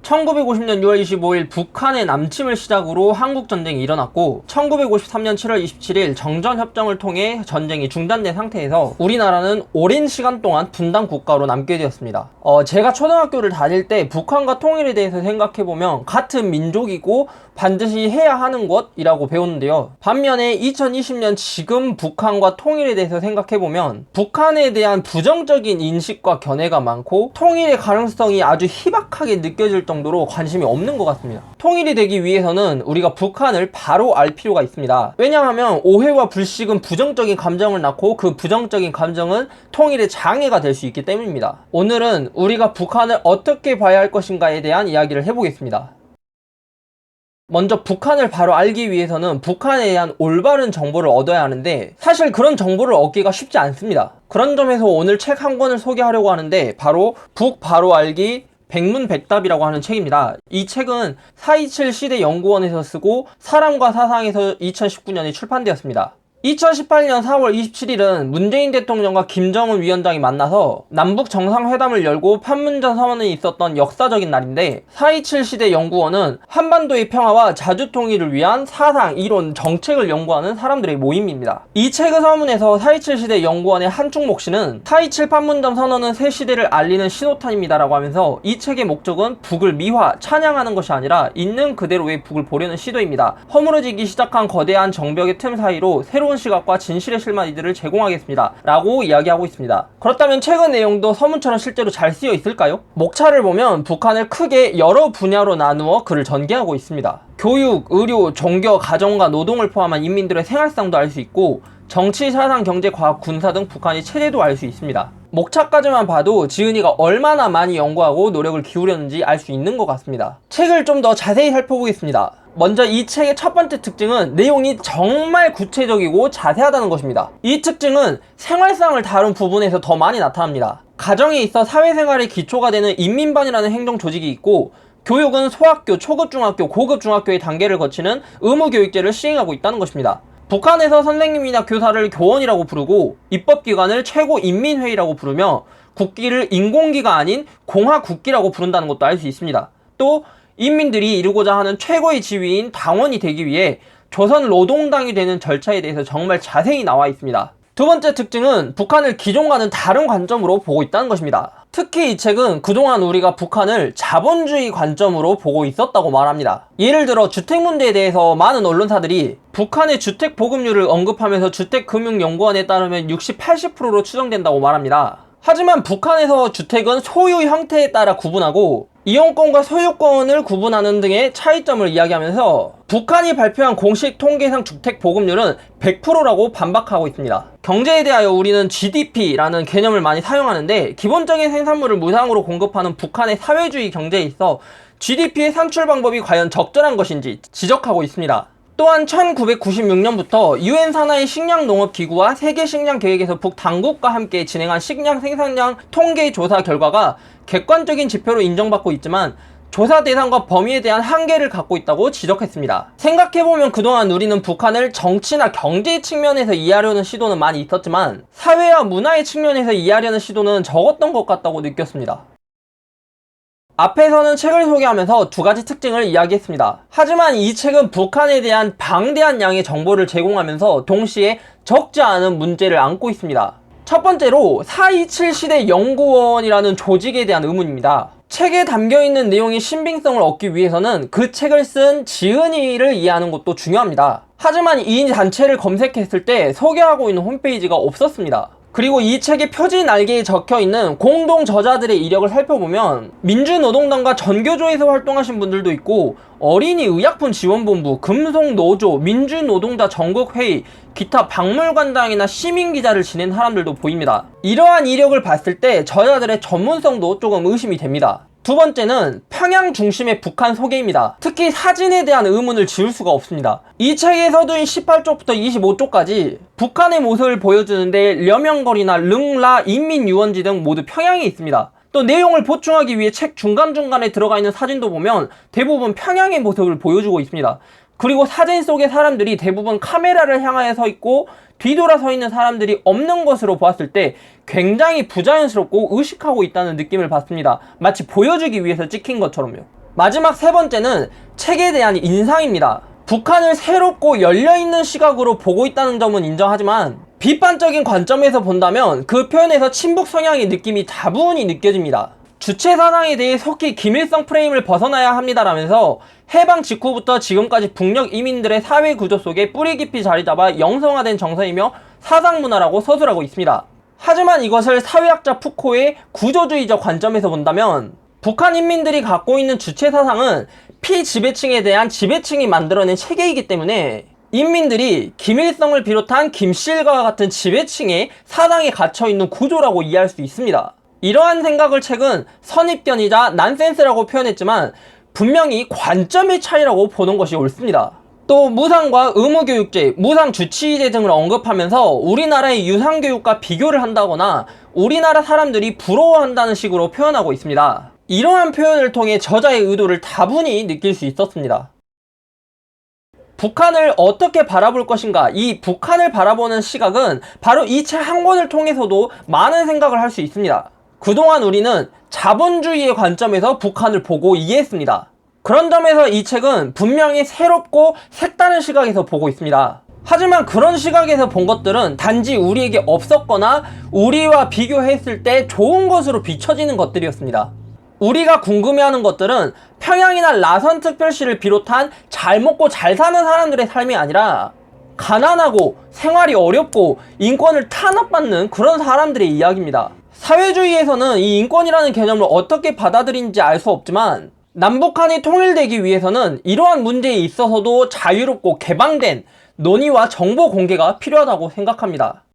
1950년 6월 25일 북한의 남침을 시작으로 한국전쟁이 일어났고 1953년 7월 27일 정전협정을 통해 전쟁이 중단된 상태에서 우리나라는 오랜 시간 동안 분단 국가로 남게 되었습니다. 제가 초등학교를 다닐 때 북한과 통일에 대해서 생각해보면 같은 민족이고 반드시 해야 하는 것이라고 배웠는데요. 반면에 2020년 지금 북한과 통일에 대해서 생각해보면 북한에 대한 부정적인 인식과 견해가 많고 통일의 가능성이 아주 희박하게 느껴질 정도로 관심이 없는 것 같습니다. 통일이 되기 위해서는 우리가 북한을 바로 알 필요가 있습니다. 왜냐하면 오해와 불식은 부정적인 감정을 낳고 그 부정적인 감정은 통일의 장애가 될 수 있기 때문입니다. 오늘은 우리가 북한을 어떻게 봐야 할 것인가에 대한 이야기를 해보겠습니다. 먼저 북한을 바로 알기 위해서는 북한에 대한 올바른 정보를 얻어야 하는데 사실 그런 정보를 얻기가 쉽지 않습니다. 그런 점에서 오늘 책 한 권을 소개하려고 하는데 바로 북 바로 알기 백문백답이라고 하는 책입니다. 이 책은 4.27 시대연구원에서 쓰고 사람과 사상에서 2019년에 출판되었습니다. 2018년 4월 27일은 문재인 대통령과 김정은 위원장이 만나서 남북 정상회담을 열고 판문점 선언이 있었던 역사적인 날인데 4.27 시대 연구원은 한반도의 평화와 자주통일을 위한 사상, 이론, 정책을 연구하는 사람들의 모임입니다. 이 책의 서문에서 4.27 시대 연구원의 한충목 씨는 4.27 판문점 선언은 새 시대를 알리는 신호탄입니다 라고 하면서 이 책의 목적은 북을 미화, 찬양하는 것이 아니라 있는 그대로의 북을 보려는 시도입니다. 허물어지기 시작한 거대한 정벽의 틈 사이로 새로운 시각과 진실의 실마리들을 제공하겠습니다 라고 이야기하고 있습니다. 그렇다면 책의 내용도 서문처럼 실제로 잘 쓰여 있을까요? 목차를 보면 북한을 크게 여러 분야로 나누어 그를 전개하고 있습니다. 교육, 의료, 종교, 가정과 노동을 포함한 인민들의 생활상도 알 수 있고 정치, 사상, 경제, 과학, 군사 등 북한의 체제도 알 수 있습니다. 목차까지만 봐도 지은이가 얼마나 많이 연구하고 노력을 기울였는지 알 수 있는 것 같습니다. 책을 좀 더 자세히 살펴보겠습니다. 먼저 이 책의 첫 번째 특징은 내용이 정말 구체적이고 자세하다는 것입니다. 이 특징은 생활상을 다룬 부분에서 더 많이 나타납니다. 가정에 있어 사회생활의 기초가 되는 인민반이라는 행정 조직이 있고 교육은 소학교, 초급 중학교, 고급 중학교의 단계를 거치는 의무교육제를 시행하고 있다는 것입니다. 북한에서 선생님이나 교사를 교원이라고 부르고 입법기관을 최고인민회의라고 부르며 국기를 인공기가 아닌 공화국기라고 부른다는 것도 알 수 있습니다. 또 인민들이 이루고자 하는 최고의 지위인 당원이 되기 위해 조선노동당이 되는 절차에 대해서 정말 자세히 나와 있습니다. 두 번째 특징은 북한을 기존과는 다른 관점으로 보고 있다는 것입니다. 특히 이 책은 그동안 우리가 북한을 자본주의 관점으로 보고 있었다고 말합니다. 예를 들어 주택 문제에 대해서 많은 언론사들이 북한의 주택 보급률을 언급하면서 주택금융연구원에 따르면 60, 80%로 추정된다고 말합니다. 하지만 북한에서 주택은 소유 형태에 따라 구분하고 이용권과 소유권을 구분하는 등의 차이점을 이야기하면서 북한이 발표한 공식 통계상 주택 보급률은 100%라고 반박하고 있습니다. 경제에 대하여 우리는 GDP라는 개념을 많이 사용하는데 기본적인 생산물을 무상으로 공급하는 북한의 사회주의 경제에 있어 GDP의 산출 방법이 과연 적절한 것인지 지적하고 있습니다. 또한 1996년부터 유엔 산하의 식량농업기구와 세계식량계획에서 북당국과 함께 진행한 식량 생산량 통계 조사 결과가 객관적인 지표로 인정받고 있지만 조사 대상과 범위에 대한 한계를 갖고 있다고 지적했습니다. 생각해보면 그동안 우리는 북한을 정치나 경제 측면에서 이해하려는 시도는 많이 있었지만 사회와 문화의 측면에서 이해하려는 시도는 적었던 것 같다고 느꼈습니다. 앞에서는 책을 소개하면서 두 가지 특징을 이야기했습니다. 하지만 이 책은 북한에 대한 방대한 양의 정보를 제공하면서 동시에 적지 않은 문제를 안고 있습니다. 첫 번째로 4.27 시대 연구원이라는 조직에 대한 의문입니다. 책에 담겨있는 내용의 신빙성을 얻기 위해서는 그 책을 쓴 지은이를 이해하는 것도 중요합니다. 하지만 이 단체를 검색했을 때 소개하고 있는 홈페이지가 없었습니다. 그리고 이 책의 표지 날개에 적혀있는 공동 저자들의 이력을 살펴보면 민주노동당과 전교조에서 활동하신 분들도 있고 어린이 의약품 지원본부, 금속노조, 민주노동자 전국회의, 기타 박물관장이나 시민기자를 지낸 사람들도 보입니다. 이러한 이력을 봤을 때 저자들의 전문성도 조금 의심이 됩니다. 두 번째는 평양 중심의 북한 소개입니다. 특히 사진에 대한 의문을 지울 수가 없습니다. 이 책의 서두인 18쪽부터 25쪽까지 북한의 모습을 보여주는데 려명거리나 릉라, 인민유원지 등 모두 평양에 있습니다. 또 내용을 보충하기 위해 책 중간중간에 들어가 있는 사진도 보면 대부분 평양의 모습을 보여주고 있습니다. 그리고 사진 속의 사람들이 대부분 카메라를 향하여 서 있고 뒤돌아 서 있는 사람들이 없는 것으로 보았을 때 굉장히 부자연스럽고 의식하고 있다는 느낌을 받습니다. 마치 보여주기 위해서 찍힌 것처럼요. 마지막 세 번째는 책에 대한 인상입니다. 북한을 새롭고 열려있는 시각으로 보고 있다는 점은 인정하지만 비판적인 관점에서 본다면 그 표현에서 친북 성향의 느낌이 다분히 느껴집니다. 주체 사상에 대해 속히 김일성 프레임을 벗어나야 합니다라면서 해방 직후부터 지금까지 북녘 이민들의 사회 구조 속에 뿌리 깊이 자리 잡아 영성화된 정서이며 사상 문화라고 서술하고 있습니다. 하지만 이것을 사회학자 푸코의 구조주의적 관점에서 본다면 북한 인민들이 갖고 있는 주체 사상은 피지배층에 대한 지배층이 만들어낸 체계이기 때문에 인민들이 김일성을 비롯한 김씨일과 같은 지배층의 사상에 갇혀있는 구조라고 이해할 수 있습니다. 이러한 생각을 최근 선입견이자 난센스라고 표현했지만 분명히 관점의 차이라고 보는 것이 옳습니다. 또 무상과 의무교육제, 무상주치의제 등을 언급하면서 우리나라의 유상교육과 비교를 한다거나 우리나라 사람들이 부러워한다는 식으로 표현하고 있습니다. 이러한 표현을 통해 저자의 의도를 다분히 느낄 수 있었습니다. 북한을 어떻게 바라볼 것인가? 이 북한을 바라보는 시각은 바로 이 책 한 권을 통해서도 많은 생각을 할 수 있습니다. 그동안 우리는 자본주의의 관점에서 북한을 보고 이해했습니다. 그런 점에서 이 책은 분명히 새롭고 색다른 시각에서 보고 있습니다. 하지만 그런 시각에서 본 것들은 단지 우리에게 없었거나 우리와 비교했을 때 좋은 것으로 비춰지는 것들이었습니다. 우리가 궁금해하는 것들은 평양이나 라선특별시를 비롯한 잘 먹고 잘 사는 사람들의 삶이 아니라 가난하고 생활이 어렵고 인권을 탄압받는 그런 사람들의 이야기입니다. 사회주의에서는 이 인권이라는 개념을 어떻게 받아들이는지 알 수 없지만 남북한이 통일되기 위해서는 이러한 문제에 있어서도 자유롭고 개방된 논의와 정보 공개가 필요하다고 생각합니다.